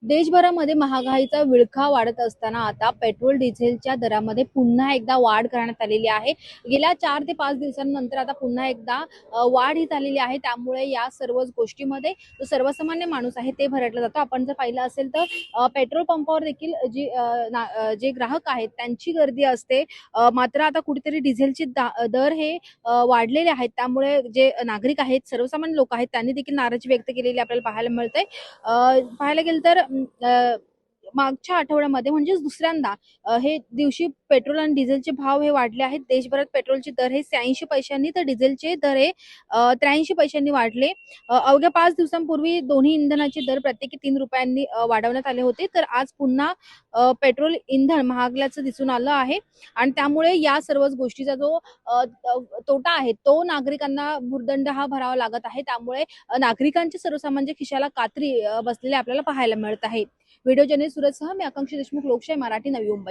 देशभरामध्ये महागाईचा विळखा वाढत असताना आता पेट्रोल डिझेलच्या दरामध्ये पुन्हा एकदा वाढ करण्यात आलेली आहे। गेल्या 4 ते 5 दिवसांनंतर आता पुन्हा एकदा वाढ ही झालेली आहे। त्यामुळे या सर्वच गोष्टीमध्ये जो सर्वसामान्य माणूस आहे ते भरडला जातो। आपण जर पाहिलं असेल तर पेट्रोल पंपावर देखील जे ग्राहक आहेत त्यांची गर्दी असते। मात्र आता कुठेतरी डिझेलचे दर हे वाढलेले आहेत। त्यामुळे जे नागरिक आहेत, सर्वसामान्य लोक आहेत, त्यांनी देखील नाराजी व्यक्त केलेली आपल्याला पाहायला मिळते। पाहायला गेलं तर मागच्या आठवड्यामध्ये म्हणजेच दुसऱ्यांदा हे दिवशी पेट्रोल आणि डिझेलचे भाव हे वाढले आहेत। देशभरात पेट्रोलचे दर हे 86 पैशांनी तर डिझेलचे दर हे 83 पैशांनी वाढले। अवघ्या 5 दिवसांपूर्वी दोन्ही इंधनाचे दर प्रत्येकी 3 रुपयांनी वाढवण्यात आले होते। तर आज पुन्हा पेट्रोल इंधन महागल्याचं दिसून आलं आहे आणि त्यामुळे या सर्वच गोष्टीचा जो तोटा आहे तो नागरिकांना भुर्दंड हा भरावा लागत आहे। त्यामुळे नागरिकांच्या सर्वसामान्य खिशाला कात्री बसलेले आपल्याला पाहायला मिळत आहे। व्हिडिओ जर्नलिस्ट सूरजसह मी आकांक्षा देशमुख, लोकशाही मराठी, नवी मुंबई।